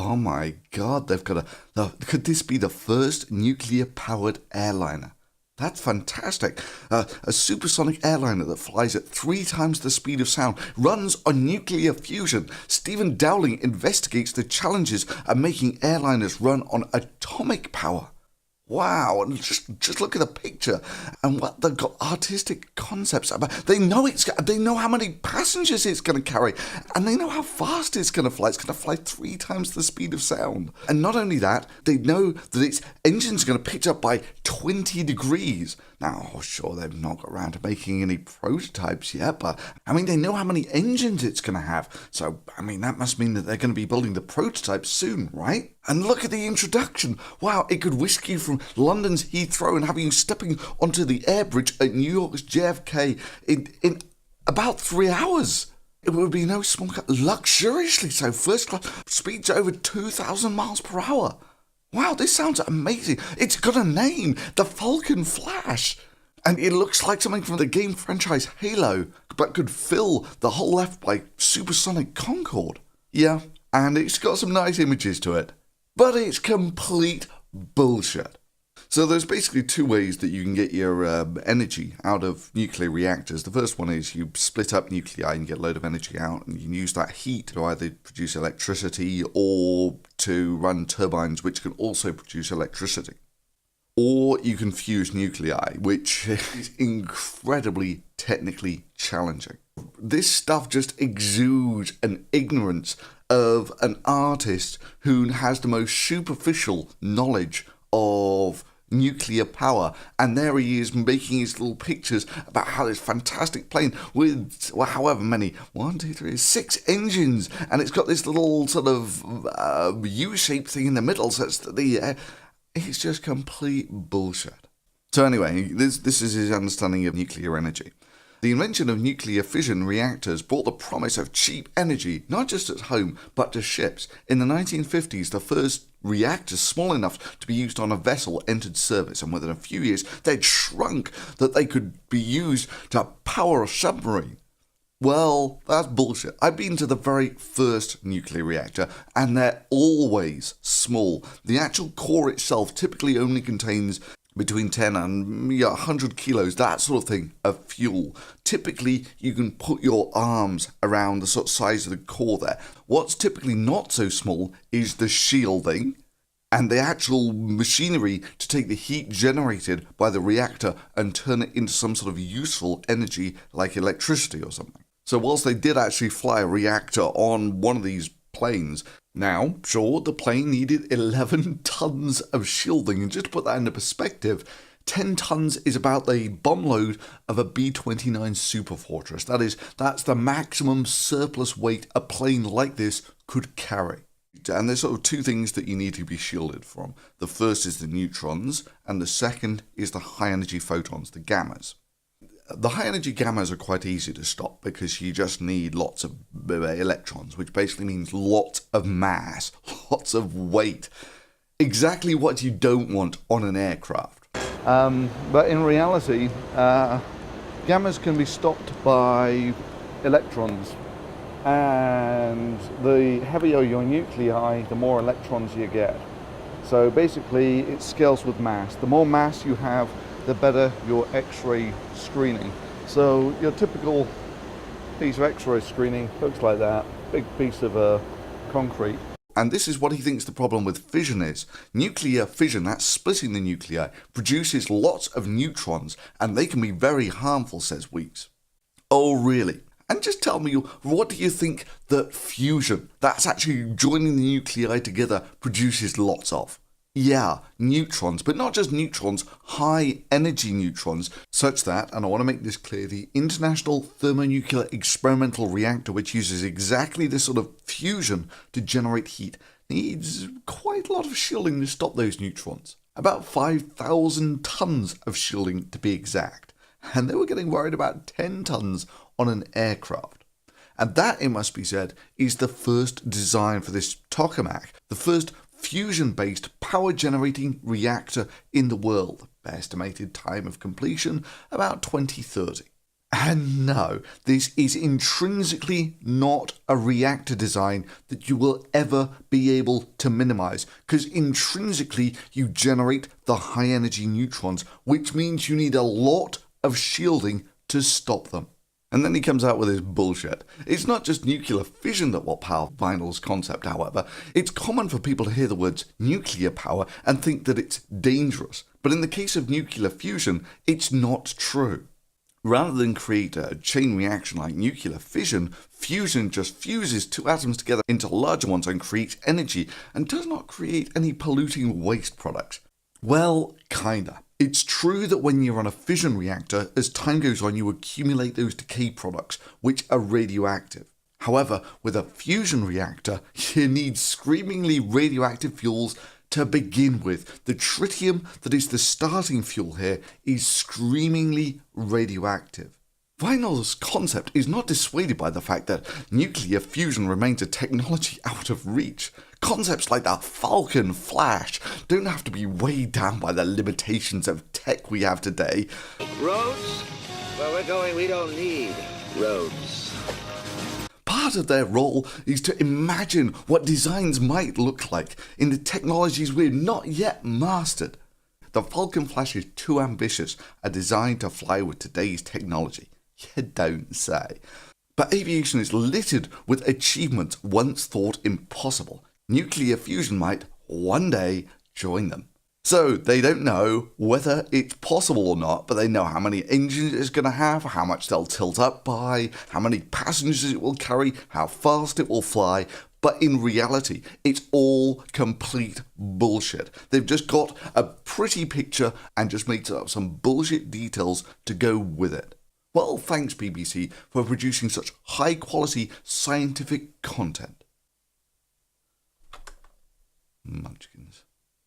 Oh my God, could this be the first nuclear-powered airliner? That's fantastic. A supersonic airliner that flies at 3 times the speed of sound, runs on nuclear fusion. Stephen Dowling investigates the challenges of making airliners run on atomic power. Wow, and just look at the picture and what they've got artistic concepts about. They know how many passengers it's going to carry, and they know how fast it's going to fly. It's going to fly 3 times the speed of sound. And not only that, they know that its engine's going to pitch up by 20 degrees. Now, sure, they've not got around to making any prototypes yet, but they know how many engines it's going to have. So, that must mean that they're going to be building the prototypes soon, right? And look at the introduction. Wow, it could whisk you from London's Heathrow and have you stepping onto the air bridge at New York's JFK in about 3 hours. It would be no small luxuriously so. First class speeds over 2,000 miles per hour. Wow, this sounds amazing. It's got a name, the Falcon Flash. And it looks like something from the game franchise Halo, but could fill the whole left by supersonic Concorde. Yeah, and it's got some nice images to it. But it's complete bullshit. So there's basically 2 ways that you can get your energy out of nuclear reactors. The first one is you split up nuclei and get a load of energy out, and you can use that heat to either produce electricity or to run turbines, which can also produce electricity. Or you can fuse nuclei, which is incredibly technically challenging. This stuff just exudes an ignorance of an artist who has the most superficial knowledge of nuclear power, and there he is making his little pictures about how this fantastic plane with however many 6 engines, and it's got this little sort of U-shaped thing in the middle, so it's just complete bullshit. So anyway, this is his understanding of nuclear energy. The invention of nuclear fission reactors brought the promise of cheap energy, not just at home, but to ships. In the 1950s, the first reactors small enough to be used on a vessel entered service, and within a few years, they'd shrunk that they could be used to power a submarine. Well, that's bullshit. I've been to the very first nuclear reactor, and they're always small. The actual core itself typically only contains between 10 and 100 kilos, that sort of thing, of fuel. Typically, you can put your arms around the sort of size of the core there. What's typically not so small is the shielding and the actual machinery to take the heat generated by the reactor and turn it into some sort of useful energy like electricity or something. So whilst they did actually fly a reactor on one of these planes, now, sure, the plane needed 11 tons of shielding, and just to put that into perspective, 10 tons is about the bomb load of a B-29 Superfortress. That's the maximum surplus weight a plane like this could carry. And there's sort of 2 things that you need to be shielded from. The first is the neutrons, and the second is the high-energy photons, the gammas. The high-energy gammas are quite easy to stop because you just need lots of electrons, which basically means lots of mass, lots of weight. Exactly what you don't want on an aircraft. But in reality, gammas can be stopped by electrons. And the heavier your nuclei, the more electrons you get. So basically, it scales with mass. The more mass you have, the better your X-ray screening. So your typical piece of X-ray screening looks like that, big piece of concrete. And this is what he thinks the problem with fission is. Nuclear fission, that's splitting the nuclei, produces lots of neutrons, and they can be very harmful, says Weeks. Oh, really? And just tell me, what do you think that fusion, that's actually joining the nuclei together, produces lots of? Yeah, neutrons, but not just neutrons, high energy neutrons, such that, and I want to make this clear, the International Thermonuclear Experimental Reactor, which uses exactly this sort of fusion to generate heat, needs quite a lot of shielding to stop those neutrons. About 5,000 tons of shielding to be exact. And they were getting worried about 10 tons on an aircraft. And that, it must be said, is the first design for this tokamak, the first fusion-based power-generating reactor in the world. Estimated time of completion, about 2030. And no, this is intrinsically not a reactor design that you will ever be able to minimize, because intrinsically you generate the high energy neutrons, which means you need a lot of shielding to stop them. And then he comes out with his bullshit. It's not just nuclear fission that will power vinyl's concept, however. It's common for people to hear the words nuclear power and think that it's dangerous. But in the case of nuclear fusion, it's not true. Rather than create a chain reaction like nuclear fission, fusion just fuses two atoms together into larger ones and creates energy, and does not create any polluting waste products. Well, kinda. It's true that when you're on a fission reactor, as time goes on you accumulate those decay products, which are radioactive. However, with a fusion reactor, you need screamingly radioactive fuels to begin with. The tritium that is the starting fuel here is screamingly radioactive. Vinyl's concept is not dissuaded by the fact that nuclear fusion remains a technology out of reach. Concepts like the Falcon Flash don't have to be weighed down by the limitations of tech we have today. Roads? Where we're going, we don't need roads. Part of their role is to imagine what designs might look like in the technologies we've not yet mastered. The Falcon Flash is too ambitious a design to fly with today's technology. You don't say. But aviation is littered with achievements once thought impossible. Nuclear fusion might one day join them. So they don't know whether it's possible or not, but they know how many engines it's going to have, how much they'll tilt up by, how many passengers it will carry, how fast it will fly. But in reality, it's all complete bullshit. They've just got a pretty picture and just made up some bullshit details to go with it. Well, thanks BBC for producing such high quality scientific content. Munchkins.